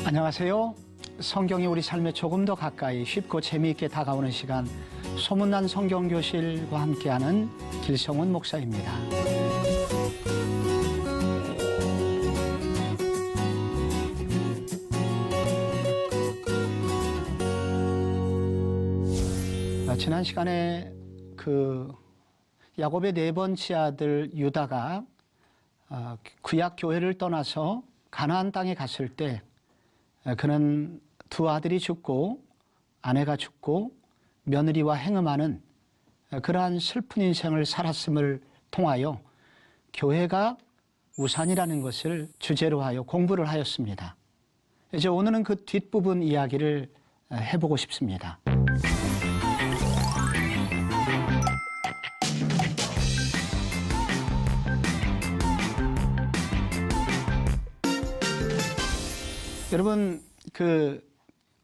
안녕하세요. 성경이 우리 삶에 조금 더 가까이 쉽고 재미있게 다가오는 시간, 소문난 성경교실과 함께하는 길성훈 목사입니다. 지난 시간에 야곱의 네 번째 아들 유다가 구약 교회를 떠나서 가나안 땅에 갔을 때 그는 두 아들이 죽고 아내가 죽고 며느리와 행음하는 그러한 슬픈 인생을 살았음을 통하여 교회가 우산이라는 것을 주제로 하여 공부를 하였습니다. 이제 오늘은 그 뒷부분 이야기를 해보고 싶습니다. 여러분,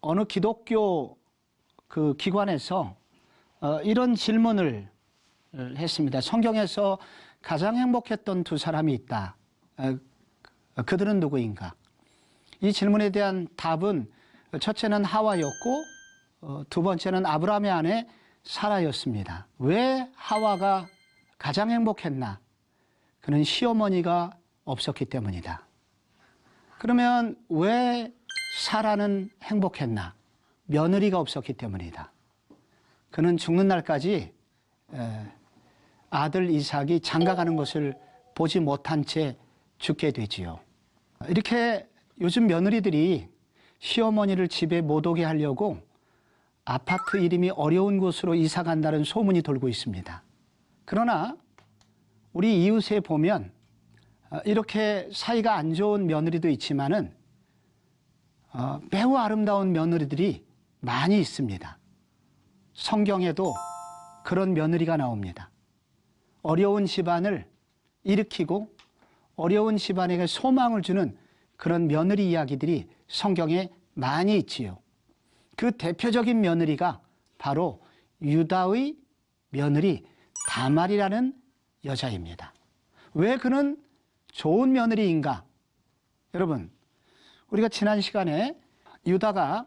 어느 기독교 기관에서 이런 질문을 했습니다. 성경에서 가장 행복했던 두 사람이 있다. 그들은 누구인가? 이 질문에 대한 답은 첫째는 하와였고 두 번째는 아브라함의 아내 사라였습니다. 왜 하와가 가장 행복했나? 그는 시어머니가 없었기 때문이다. 그러면 왜 사라는 행복했나? 며느리가 없었기 때문이다. 그는 죽는 날까지 아들 이삭이 장가가는 것을 보지 못한 채 죽게 되지요. 이렇게 요즘 며느리들이 시어머니를 집에 못 오게 하려고 아파트 이름이 어려운 곳으로 이사 간다는 소문이 돌고 있습니다. 그러나 우리 이웃에 보면 이렇게 사이가 안 좋은 며느리도 있지만은 매우 아름다운 며느리들이 많이 있습니다. 성경에도 그런 며느리가 나옵니다. 어려운 집안을 일으키고 어려운 집안에게 소망을 주는 그런 며느리 이야기들이 성경에 많이 있지요. 그 대표적인 며느리가 바로 유다의 며느리 다말이라는 여자입니다. 왜 그는 좋은 며느리인가? 여러분, 우리가 지난 시간에 유다가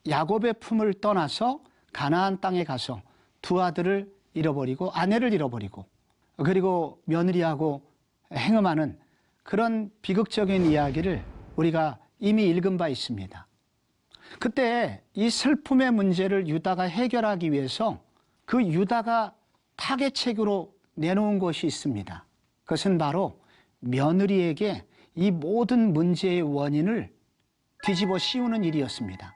야곱의 품을 떠나서 가나안 땅에 가서 두 아들을 잃어버리고 아내를 잃어버리고 그리고 며느리하고 행음하는 그런 비극적인 이야기를 우리가 이미 읽은 바 있습니다. 그때 이 슬픔의 문제를 유다가 해결하기 위해서 그 유다가 타개책으로 내놓은 것이 있습니다. 그것은 바로 며느리에게 이 모든 문제의 원인을 뒤집어 씌우는 일이었습니다.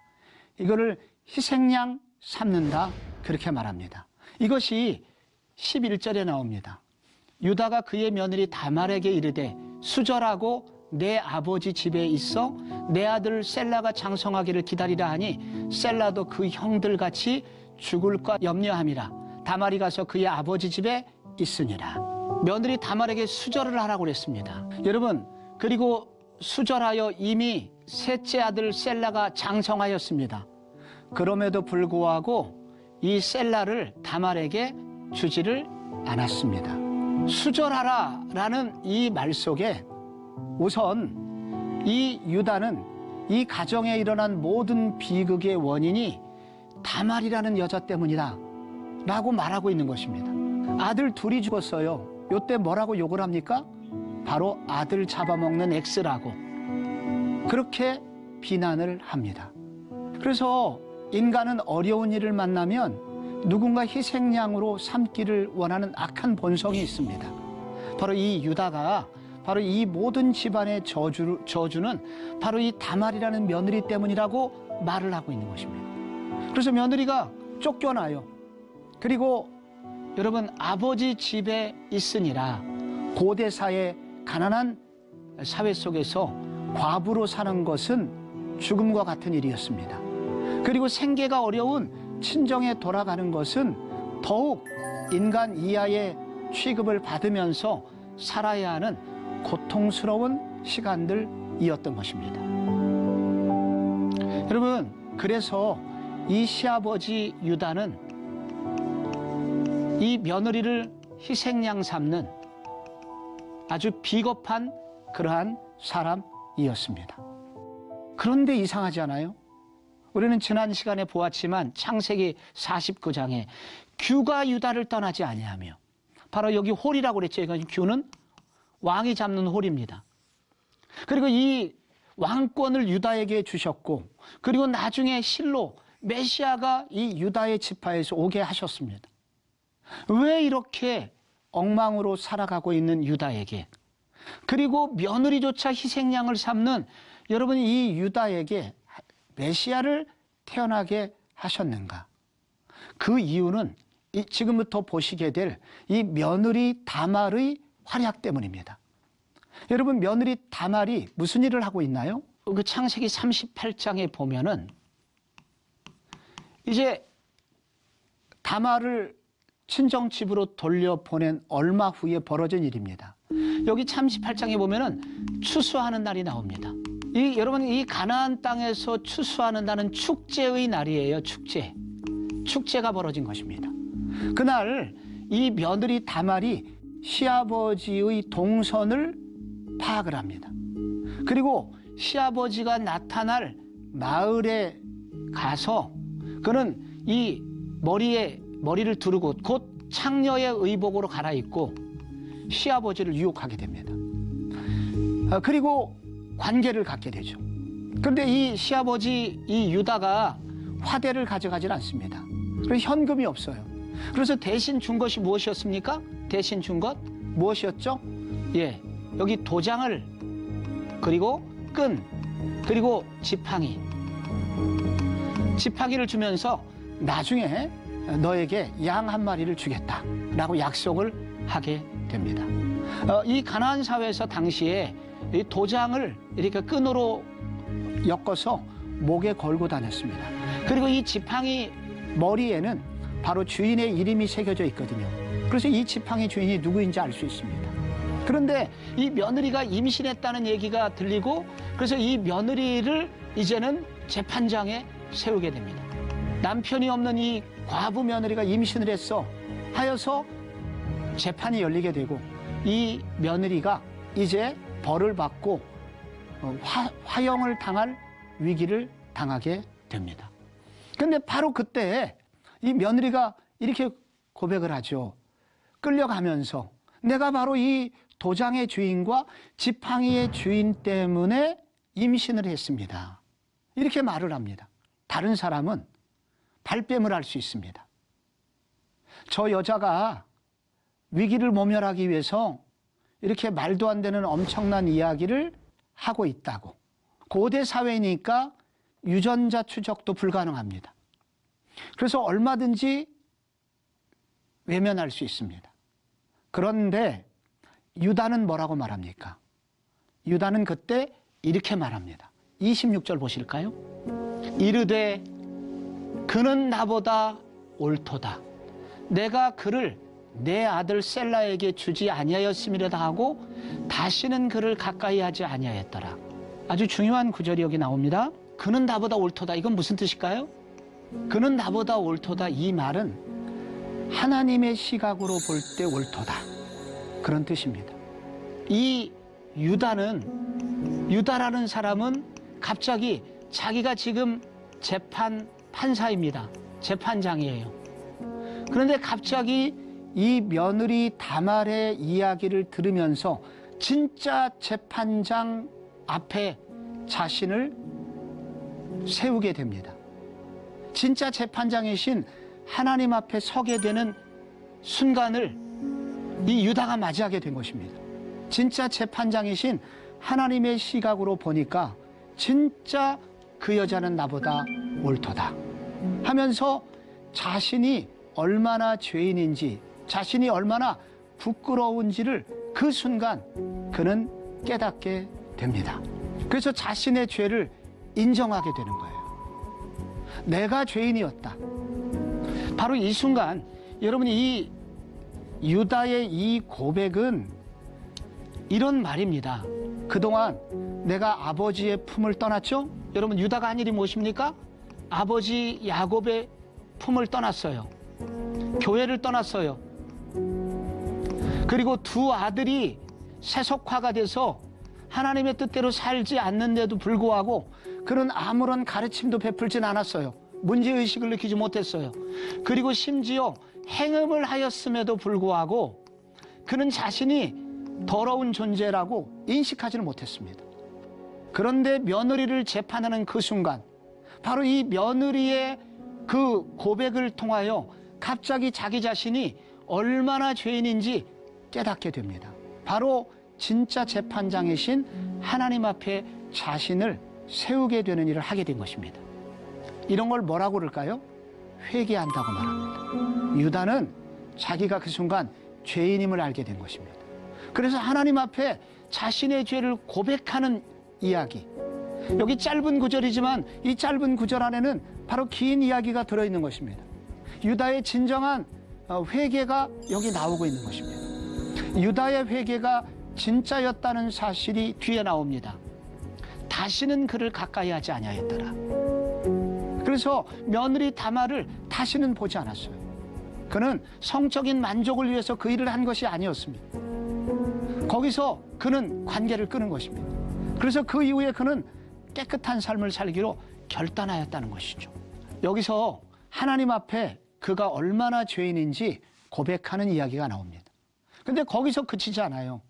이거를 희생양 삼는다, 그렇게 말합니다. 이것이 11절에 나옵니다. 유다가 그의 며느리 다말에게 이르되 수절하고 내 아버지 집에 있어 내 아들 셀라가 장성하기를 기다리라 하니 셀라도 그 형들같이 죽을까 염려함이라. 다말이 가서 그의 아버지 집에 있으니라. 며느리 다말에게 수절을 하라고 그랬습니다. 여러분, 그리고 수절하여 이미 셋째 아들 셀라가 장성하였습니다. 그럼에도 불구하고 이 셀라를 다말에게 주지를 않았습니다. 수절하라 라는 이 말 속에 우선 이 유다는 이 가정에 일어난 모든 비극의 원인이 다말이라는 여자 때문이다 라고 말하고 있는 것입니다. 아들 둘이 죽었어요. 요때 뭐라고 욕을 합니까? 바로 아들 잡아먹는 X라고 그렇게 비난을 합니다. 그래서 인간은 어려운 일을 만나면 누군가 희생양으로 삼기를 원하는 악한 본성이 있습니다. 바로 이 유다가 바로 이 모든 집안의 저주는 바로 이 다말이라는 며느리 때문이라고 말을 하고 있는 것입니다. 그래서 며느리가 쫓겨나요. 그리고 여러분, 아버지 집에 있으니라. 고대사의 가난한 사회 속에서 과부로 사는 것은 죽음과 같은 일이었습니다. 그리고 생계가 어려운 친정에 돌아가는 것은 더욱 인간 이하의 취급을 받으면서 살아야 하는 고통스러운 시간들이었던 것입니다. 여러분, 그래서 이 시아버지 유다는 이 며느리를 희생양 삼는 아주 비겁한 그러한 사람이었습니다. 그런데 이상하지 않아요? 우리는 지난 시간에 보았지만 창세기 49장에 규가 유다를 떠나지 아니하며, 바로 여기 홀이라고 그랬죠. 이건 규는 왕이 잡는 홀입니다. 그리고 이 왕권을 유다에게 주셨고, 그리고 나중에 실로 메시아가 이 유다의 지파에서 오게 하셨습니다. 왜 이렇게 엉망으로 살아가고 있는 유다에게, 그리고 며느리조차 희생양을 삼는 여러분 이 유다에게 메시아를 태어나게 하셨는가? 그 이유는 지금부터 보시게 될 이 며느리 다말의 활약 때문입니다. 여러분, 며느리 다말이 무슨 일을 하고 있나요? 그 창세기 38장에 보면은 이제 다말을 친정 집으로 돌려보낸 얼마 후에 벌어진 일입니다. 여기 38장에 보면은 추수하는 날이 나옵니다. 여러분, 이 가나안 땅에서 추수하는 날은 축제의 날이에요. 축제가 벌어진 것입니다. 그날 이 며느리 다말이 시아버지의 동선을 파악을 합니다. 그리고 시아버지가 나타날 마을에 가서 그는 이 머리를 두르고 곧 창녀의 의복으로 갈아입고 시아버지를 유혹하게 됩니다. 그리고 관계를 갖게 되죠. 그런데 이 시아버지 이 유다가 화대를 가져가질 않습니다. 그래서 현금이 없어요. 그래서 대신 준 것이 무엇이었습니까? 대신 준 것 무엇이었죠? 예, 여기 도장을, 그리고 끈, 그리고 지팡이를 주면서 나중에 너에게 양 한 마리를 주겠다라고 약속을 하게 됩니다. 이 가나안 사회에서 당시에 이 도장을 이렇게 끈으로 엮어서 목에 걸고 다녔습니다. 그리고 이 지팡이 머리에는 바로 주인의 이름이 새겨져 있거든요. 그래서 이 지팡이 주인이 누구인지 알 수 있습니다. 그런데 이 며느리가 임신했다는 얘기가 들리고, 그래서 이 며느리를 이제는 재판장에 세우게 됩니다. 남편이 없는 이 과부 며느리가 임신을 하여서 재판이 열리게 되고, 이 며느리가 이제 벌을 받고 화형을 당할 위기를 당하게 됩니다. 그런데 바로 그때 이 며느리가 이렇게 고백을 하죠. 끌려가면서 내가 바로 이 도장의 주인과 지팡이의 주인 때문에 임신을 했습니다. 이렇게 말을 합니다. 다른 사람은 발뺌을 할 수 있습니다. 저 여자가 위기를 모면하기 위해서 이렇게 말도 안 되는 엄청난 이야기를 하고 있다고. 고대 사회니까 유전자 추적도 불가능합니다. 그래서 얼마든지 외면할 수 있습니다. 그런데 유다는 뭐라고 말합니까? 유다는 그때 이렇게 말합니다. 26절 보실까요? 이르되 그는 나보다 옳도다. 내가 그를 내 아들 셀라에게 주지 아니하였음이라다 하고 다시는 그를 가까이 하지 아니하였더라. 아주 중요한 구절이 여기 나옵니다. 그는 나보다 옳도다. 이건 무슨 뜻일까요? 그는 나보다 옳도다. 이 말은 하나님의 시각으로 볼 때 옳도다. 그런 뜻입니다. 이 유다라는 사람은 갑자기 자기가 지금 판사입니다. 재판장이에요. 그런데 갑자기 이 며느리 다말의 이야기를 들으면서 진짜 재판장 앞에 자신을 세우게 됩니다. 진짜 재판장이신 하나님 앞에 서게 되는 순간을 이 유다가 맞이하게 된 것입니다. 진짜 재판장이신 하나님의 시각으로 보니까 진짜 그 여자는 나보다 옳도다 하면서 자신이 얼마나 죄인인지, 자신이 얼마나 부끄러운지를 그 순간 그는 깨닫게 됩니다. 그래서 자신의 죄를 인정하게 되는 거예요. 내가 죄인이었다. 바로 이 순간 여러분, 이 유다의 이 고백은 이런 말입니다. 그동안 내가 아버지의 품을 떠났죠? 여러분, 유다가 한 일이 무엇입니까? 아버지 야곱의 품을 떠났어요. 교회를 떠났어요. 그리고 두 아들이 세속화가 돼서 하나님의 뜻대로 살지 않는데도 불구하고 그는 아무런 가르침도 베풀진 않았어요. 문제의식을 느끼지 못했어요. 그리고 심지어 행음을 하였음에도 불구하고 그는 자신이 더러운 존재라고 인식하지는 못했습니다. 그런데 며느리를 재판하는 그 순간, 바로 이 며느리의 그 고백을 통하여 갑자기 자기 자신이 얼마나 죄인인지 깨닫게 됩니다. 바로 진짜 재판장이신 하나님 앞에 자신을 세우게 되는 일을 하게 된 것입니다. 이런 걸 뭐라고 그럴까요? 회개한다고 말합니다. 유다는 자기가 그 순간 죄인임을 알게 된 것입니다. 그래서 하나님 앞에 자신의 죄를 고백하는 이야기. 여기 짧은 구절이지만 이 짧은 구절 안에는 바로 긴 이야기가 들어있는 것입니다. 유다의 진정한 회개가 여기 나오고 있는 것입니다. 유다의 회개가 진짜였다는 사실이 뒤에 나옵니다. 다시는 그를 가까이 하지 아니하였더라. 그래서 며느리 다말을 다시는 보지 않았어요. 그는 성적인 만족을 위해서 그 일을 한 것이 아니었습니다. 거기서 그는 관계를 끊은 것입니다. 그래서 그 이후에 그는 깨끗한 삶을 살기로 결단하였다는 것이죠. 여기서 하나님 앞에 그가 얼마나 죄인인지 고백하는 이야기가 나옵니다. 근데 거기서 그치지 않아요.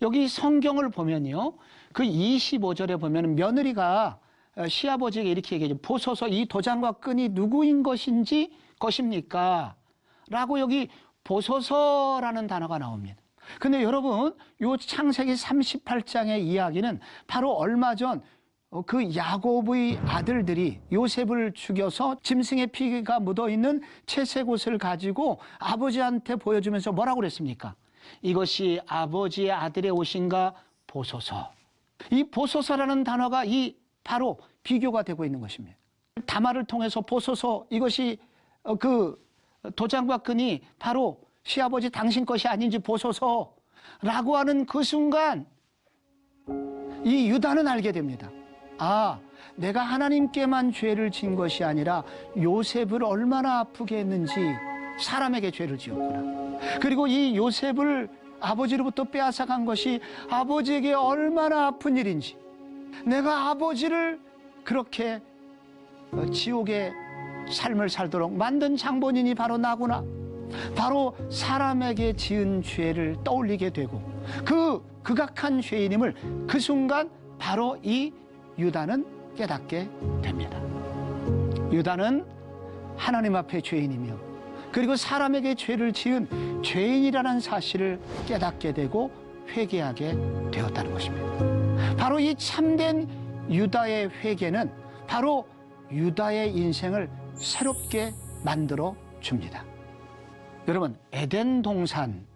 여기 성경을 보면요, 그 25절에 보면 며느리가 시아버지에게 이렇게 얘기해요. 보소서 이 도장과 끈이 누구인 것입니까? 라고 여기 보소서라는 단어가 나옵니다. 근데 여러분, 요 창세기 38장의 이야기는 바로 얼마 전 그 야곱의 아들들이 요셉을 죽여서 짐승의 피가 묻어있는 채색 옷을 가지고 아버지한테 보여주면서 뭐라고 그랬습니까? 이것이 아버지의 아들의 옷인가 보소서. 이 보소서라는 단어가 이 바로 비교가 되고 있는 것입니다. 다말을 통해서 보소서, 이것이 그 도장과 끈이 바로 시아버지 당신 것이 아닌지 보소서라고 하는 그 순간 이 유다는 알게 됩니다. 아, 내가 하나님께만 죄를 진 것이 아니라 요셉을 얼마나 아프게 했는지 사람에게 죄를 지었구나. 그리고 이 요셉을 아버지로부터 빼앗아간 것이 아버지에게 얼마나 아픈 일인지, 내가 아버지를 그렇게 지옥의 삶을 살도록 만든 장본인이 바로 나구나. 바로 사람에게 지은 죄를 떠올리게 되고 그 극악한 죄인임을 그 순간 바로 이 유다는 깨닫게 됩니다. 유다는 하나님 앞에 죄인이며 그리고 사람에게 죄를 지은 죄인이라는 사실을 깨닫게 되고 회개하게 되었다는 것입니다. 바로 이 참된 유다의 회개는 바로 유다의 인생을 새롭게 만들어 줍니다. 여러분, 에덴 동산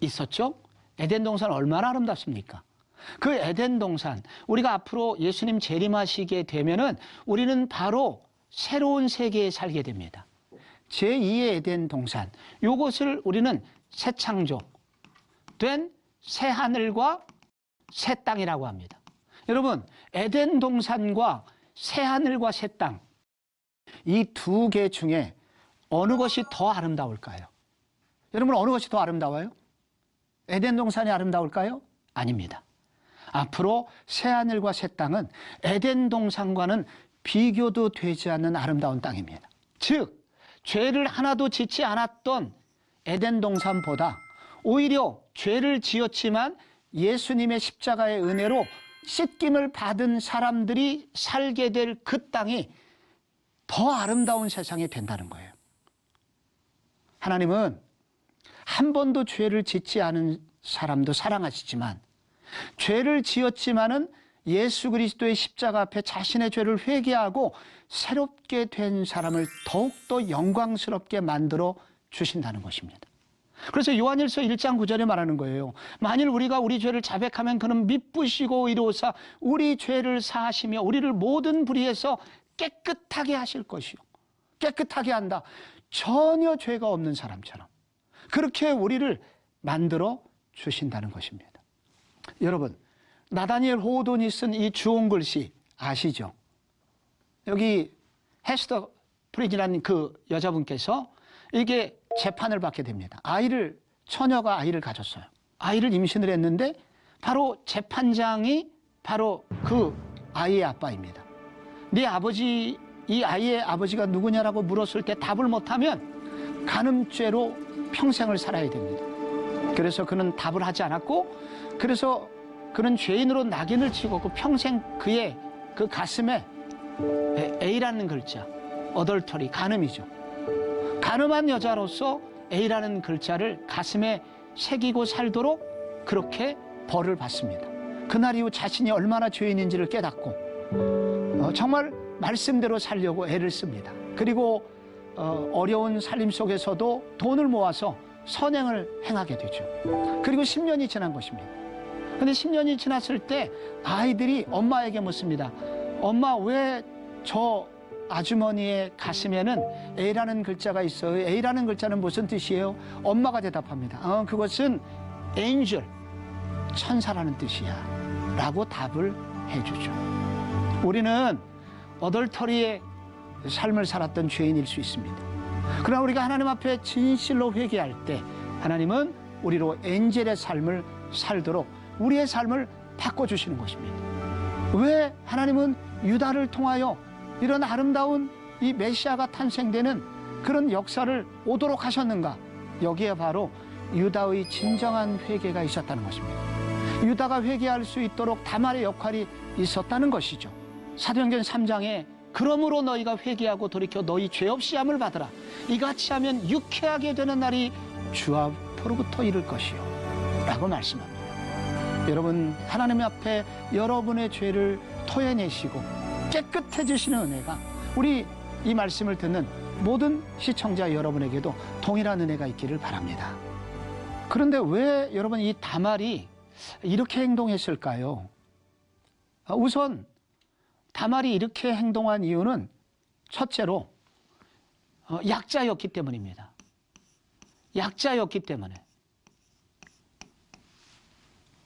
있었죠? 에덴 동산 얼마나 아름답습니까? 그 에덴 동산, 우리가 앞으로 예수님 재림하시게 되면은 우리는 바로 새로운 세계에 살게 됩니다. 제2의 에덴 동산, 이것을 우리는 새 창조 된 새 하늘과 새 땅이라고 합니다. 여러분, 에덴 동산과 새 하늘과 새 땅, 이 두 개 중에 어느 것이 더 아름다울까요? 여러분, 어느 것이 더 아름다워요? 에덴 동산이 아름다울까요? 아닙니다. 앞으로 새하늘과 새 땅은 에덴 동산과는 비교도 되지 않는 아름다운 땅입니다. 즉, 죄를 하나도 짓지 않았던 에덴 동산보다 오히려 죄를 지었지만 예수님의 십자가의 은혜로 씻김을 받은 사람들이 살게 될 그 땅이 더 아름다운 세상이 된다는 거예요. 하나님은 한 번도 죄를 짓지 않은 사람도 사랑하시지만 죄를 지었지만은 예수 그리스도의 십자가 앞에 자신의 죄를 회개하고 새롭게 된 사람을 더욱더 영광스럽게 만들어 주신다는 것입니다. 그래서 요한일서 1장 9절에 말하는 거예요. 만일 우리가 우리 죄를 자백하면 그는 미쁘시고 이로사 우리 죄를 사하시며 우리를 모든 불의에서 깨끗하게 하실 것이요. 깨끗하게 한다. 전혀 죄가 없는 사람처럼 그렇게 우리를 만들어 주신다는 것입니다. 여러분, 나다니엘 호돈이 쓴 이 주홍 글씨 아시죠? 여기 헤스터 프리즈라는 그 여자분께서 이게 재판을 받게 됩니다. 처녀가 아이를 가졌어요. 아이를 임신을 했는데 바로 재판장이 바로 그 아이의 아빠입니다. 네 아버지, 이 아이의 아버지가 누구냐라고 물었을 때 답을 못하면 간음죄로 평생을 살아야 됩니다. 그래서 그는 답을 하지 않았고, 그래서 그는 죄인으로 낙인을 치고 그 평생 그의 그 가슴에 A라는 글자, 어덜터리, 간음이죠. 간음한 여자로서 A라는 글자를 가슴에 새기고 살도록 그렇게 벌을 받습니다. 그날 이후 자신이 얼마나 죄인인지를 깨닫고 정말 말씀대로 살려고 애를 씁니다. 그리고 어려운 살림 속에서도 돈을 모아서 선행을 행하게 되죠. 그리고 10년이 지난 것입니다. 근데 10년이 지났을 때 아이들이 엄마에게 묻습니다. 엄마, 왜 저 아주머니의 가슴에는 A라는 글자가 있어요? A라는 글자는 무슨 뜻이에요? 엄마가 대답합니다. 그것은 angel, 천사라는 뜻이야 라고 답을 해주죠. 우리는 어덜터리의 삶을 살았던 죄인일 수 있습니다. 그러나 우리가 하나님 앞에 진실로 회개할 때 하나님은 우리로 엔젤의 삶을 살도록 우리의 삶을 바꿔주시는 것입니다. 왜 하나님은 유다를 통하여 이런 아름다운 이 메시아가 탄생되는 그런 역사를 오도록 하셨는가? 여기에 바로 유다의 진정한 회개가 있었다는 것입니다. 유다가 회개할 수 있도록 다말의 역할이 있었다는 것이죠. 사도행전 3장에 그러므로 너희가 회개하고 돌이켜 너희 죄 없이 함을 받으라. 이같이 하면 유쾌하게 되는 날이 주 앞으로부터 이를 것이요 라고 말씀합니다. 여러분, 하나님 앞에 여러분의 죄를 토해내시고 깨끗해지시는 은혜가 우리 이 말씀을 듣는 모든 시청자 여러분에게도 동일한 은혜가 있기를 바랍니다. 그런데 왜 여러분 이 다말이 이렇게 행동했을까요? 우선 다말이 이렇게 행동한 이유는 첫째로 약자였기 때문입니다. 약자였기 때문에.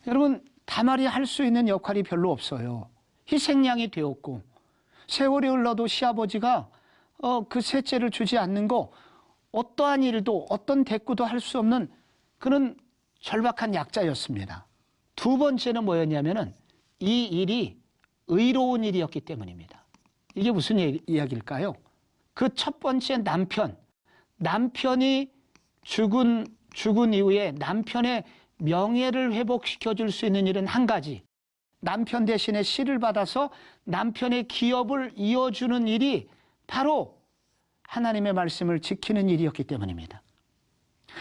여러분, 다말이 할 수 있는 역할이 별로 없어요. 희생양이 되었고 세월이 흘러도 시아버지가 그 셋째를 주지 않는 거 어떠한 일도 어떤 대꾸도 할 수 없는 그런 절박한 약자였습니다. 두 번째는 뭐였냐면은 이 일이 의로운 일이었기 때문입니다. 이게 무슨 이야기일까요? 그 첫 번째 남편이 죽은 이후에 남편의 명예를 회복시켜 줄 수 있는 일은 한 가지. 남편 대신에 씨를 받아서 남편의 기업을 이어주는 일이 바로 하나님의 말씀을 지키는 일이었기 때문입니다.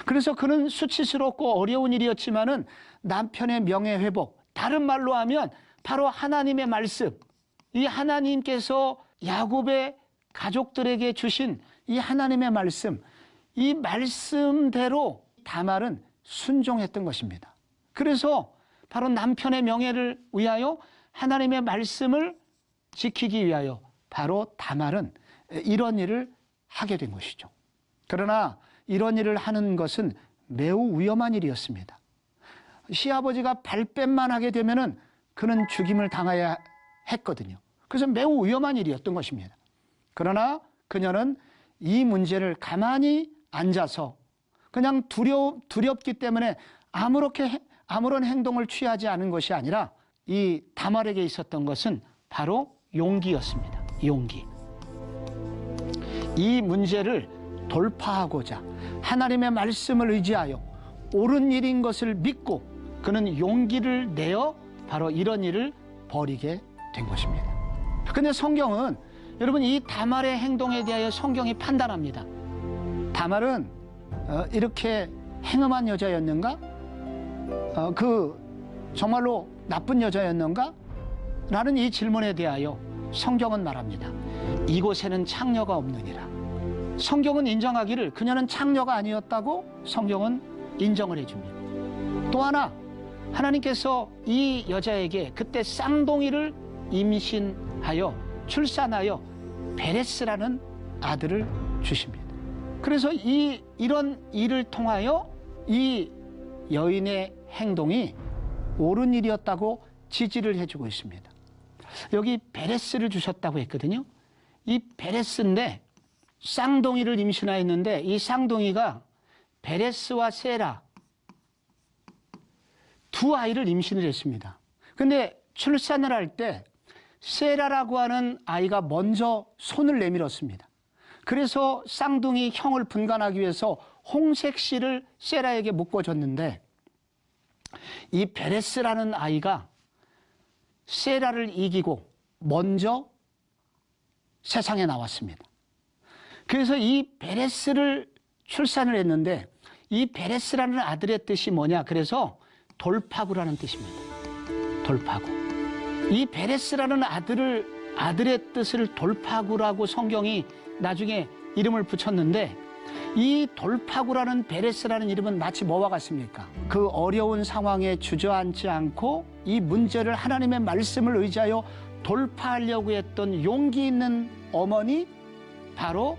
그래서 그는 수치스럽고 어려운 일이었지만은 남편의 명예 회복, 다른 말로 하면 바로 하나님의 말씀, 이 하나님께서 야곱의 가족들에게 주신 이 하나님의 말씀, 이 말씀대로 다말은 순종했던 것입니다. 그래서 바로 남편의 명예를 위하여 하나님의 말씀을 지키기 위하여 바로 다말은 이런 일을 하게 된 것이죠. 그러나 이런 일을 하는 것은 매우 위험한 일이었습니다. 시아버지가 발뺌만 하게 되면은 그는 죽임을 당해야 했거든요. 그래서 매우 위험한 일이었던 것입니다. 그러나 그녀는 이 문제를 가만히 앉아서 그냥 두렵기 때문에 아무런 행동을 취하지 않은 것이 아니라 이 다말에게 있었던 것은 바로 용기였습니다. 용기. 이 문제를 돌파하고자 하나님의 말씀을 의지하여 옳은 일인 것을 믿고 그는 용기를 내어 바로 이런 일을 벌이게 된 것입니다. 그런데 성경은 여러분 이 다말의 행동에 대하여 성경이 판단합니다. 다말은 이렇게 행음한 여자였는가? 정말로 나쁜 여자였는가? 라는 이 질문에 대하여 성경은 말합니다. 이곳에는 창녀가 없느니라. 성경은 인정하기를 그녀는 창녀가 아니었다고 성경은 인정을 해줍니다. 또 하나, 하나님께서 이 여자에게 그때 쌍둥이를 임신하여 출산하여 베레스라는 아들을 주십니다. 그래서 이런 일을 통하여 이 여인의 행동이 옳은 일이었다고 지지를 해주고 있습니다. 여기 베레스를 주셨다고 했거든요. 이 베레스인데 쌍둥이를 임신하였는데 이 쌍둥이가 베레스와 세라 두 아이를 임신을 했습니다. 근데 출산을 할 때 세라라고 하는 아이가 먼저 손을 내밀었습니다. 그래서 쌍둥이 형을 분간하기 위해서 홍색 실을 세라에게 묶어줬는데 이 베레스라는 아이가 세라를 이기고 먼저 세상에 나왔습니다. 그래서 이 베레스를 출산을 했는데 이 베레스라는 아들의 뜻이 뭐냐? 그래서 돌파구라는 뜻입니다. 돌파구. 이 베레스라는 아들의 뜻을 돌파구라고 성경이 나중에 이름을 붙였는데 이 돌파구라는 베레스라는 이름은 마치 뭐와 같습니까? 그 어려운 상황에 주저앉지 않고 이 문제를 하나님의 말씀을 의지하여 돌파하려고 했던 용기 있는 어머니, 바로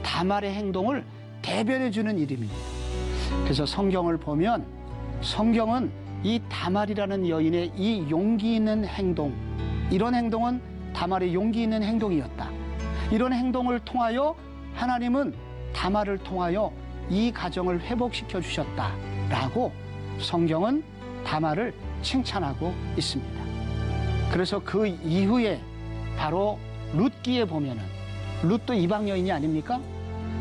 다말의 행동을 대변해 주는 이름입니다. 그래서 성경을 보면 성경은 이 다말이라는 여인의 이 용기 있는 행동, 이런 행동은 다말의 용기 있는 행동이었다. 이런 행동을 통하여 하나님은 다말을 통하여 이 가정을 회복시켜 주셨다라고 성경은 다말을 칭찬하고 있습니다. 그래서 그 이후에 바로 룻기에 보면은, 룻도 이방 여인이 아닙니까?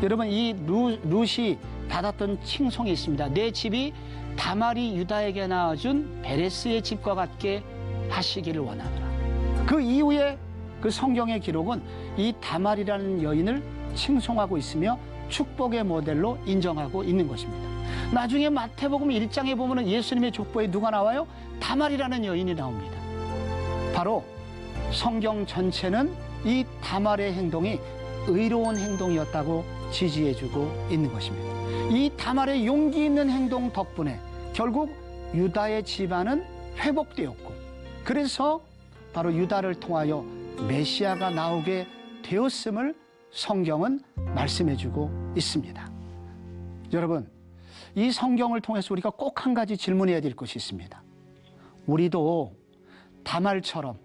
여러분, 이 룻이 받았던 칭송이 있습니다. 내 집이 다말이 유다에게 낳아준 베레스의 집과 같게 하시기를 원하노라. 그 이후에 그 성경의 기록은 이 다말이라는 여인을 칭송하고 있으며 축복의 모델로 인정하고 있는 것입니다. 나중에 마태복음 1장에 보면 예수님의 족보에 누가 나와요? 다말이라는 여인이 나옵니다. 바로 성경 전체는 이 다말의 행동이 의로운 행동이었다고 지지해주고 있는 것입니다. 이 다말의 용기 있는 행동 덕분에 결국 유다의 집안은 회복되었고, 그래서 바로 유다를 통하여 메시아가 나오게 되었음을 성경은 말씀해주고 있습니다. 여러분, 이 성경을 통해서 우리가 꼭 한 가지 질문해야 될 것이 있습니다. 우리도 다말처럼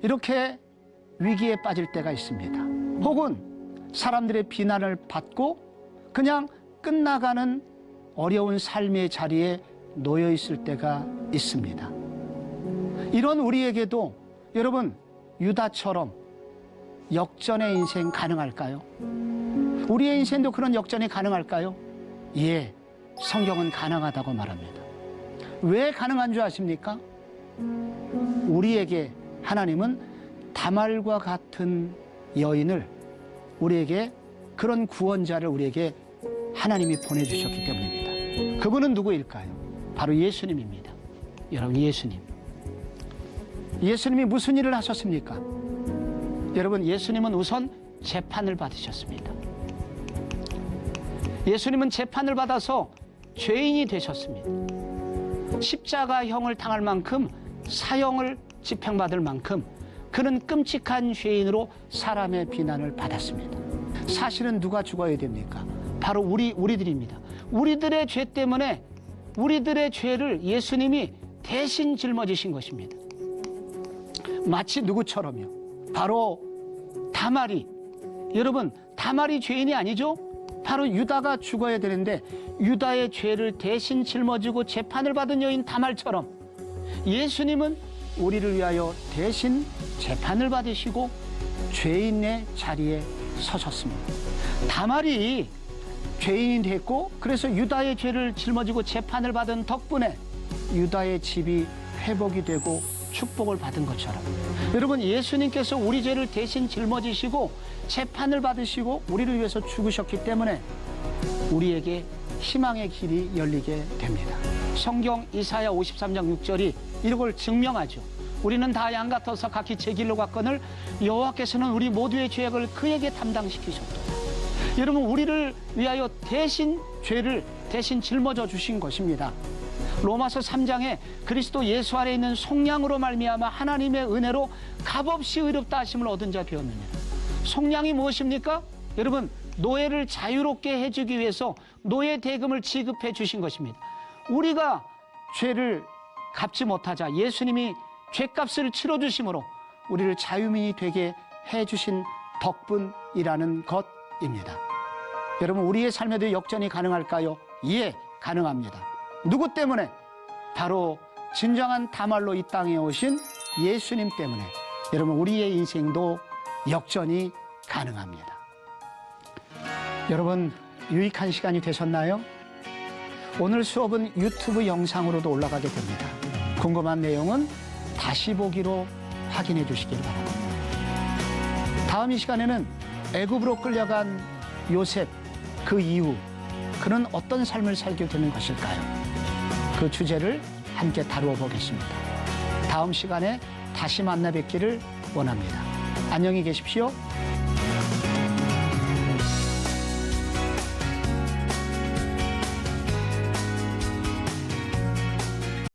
이렇게 위기에 빠질 때가 있습니다. 혹은 사람들의 비난을 받고 그냥 끝나가는 어려운 삶의 자리에 놓여 있을 때가 있습니다. 이런 우리에게도 여러분, 유다처럼 역전의 인생 가능할까요? 우리의 인생도 그런 역전이 가능할까요? 예, 성경은 가능하다고 말합니다. 왜 가능한 줄 아십니까? 우리에게 하나님은 다말과 같은 여인을, 우리에게 그런 구원자를 우리에게 하나님이 보내주셨기 때문입니다. 그분은 누구일까요? 바로 예수님입니다. 여러분, 예수님이 무슨 일을 하셨습니까? 여러분, 예수님은 우선 재판을 받으셨습니다. 예수님은 재판을 받아서 죄인이 되셨습니다. 십자가형을 당할 만큼, 사형을 집행받을 만큼 그는 끔찍한 죄인으로 사람의 비난을 받았습니다. 사실은 누가 죽어야 됩니까? 바로 우리들입니다. 우리들의 죄 때문에 우리들의 죄를 예수님이 대신 짊어지신 것입니다. 마치 누구처럼요? 바로 다말이. 여러분, 다말이 죄인이 아니죠? 바로 유다가 죽어야 되는데 유다의 죄를 대신 짊어지고 재판을 받은 여인 다말처럼 예수님은 우리를 위하여 대신 재판을 받으시고 죄인의 자리에 서셨습니다. 다말이 죄인이 됐고, 그래서 유다의 죄를 짊어지고 재판을 받은 덕분에 유다의 집이 회복이 되고 축복을 받은 것처럼, 여러분, 예수님께서 우리 죄를 대신 짊어지시고 재판을 받으시고 우리를 위해서 죽으셨기 때문에 우리에게 희망의 길이 열리게 됩니다. 성경 이사야 53장 6절이 이걸 증명하죠. 우리는 다 양 같아서 각기 제 길로 갔거늘 여호와께서는 우리 모두의 죄악을 그에게 담당시키셨도다. 여러분, 우리를 위하여 대신 죄를 대신 짊어져 주신 것입니다. 로마서 3장에 그리스도 예수 안에 있는 속량으로 말미암아 하나님의 은혜로 값없이 의롭다 하심을 얻은 자 되었느냐. 속량이 무엇입니까? 여러분, 노예를 자유롭게 해주기 위해서 노예 대금을 지급해 주신 것입니다. 우리가 죄를 갚지 못하자 예수님이 죄값을 치러주심으로 우리를 자유민이 되게 해주신 덕분이라는 것입니다. 여러분, 우리의 삶에도 역전이 가능할까요? 예, 가능합니다. 누구 때문에? 바로 진정한 다말로 이 땅에 오신 예수님 때문에, 여러분, 우리의 인생도 역전이 가능합니다. 여러분, 유익한 시간이 되셨나요? 오늘 수업은 유튜브 영상으로도 올라가게 됩니다. 궁금한 내용은 다시 보기로 확인해 주시길 바랍니다. 다음 이 시간에는 애굽으로 끌려간 요셉, 그 이후 그는 어떤 삶을 살게 되는 것일까요? 그 주제를 함께 다루어 보겠습니다. 다음 시간에 다시 만나 뵙기를 원합니다. 안녕히 계십시오.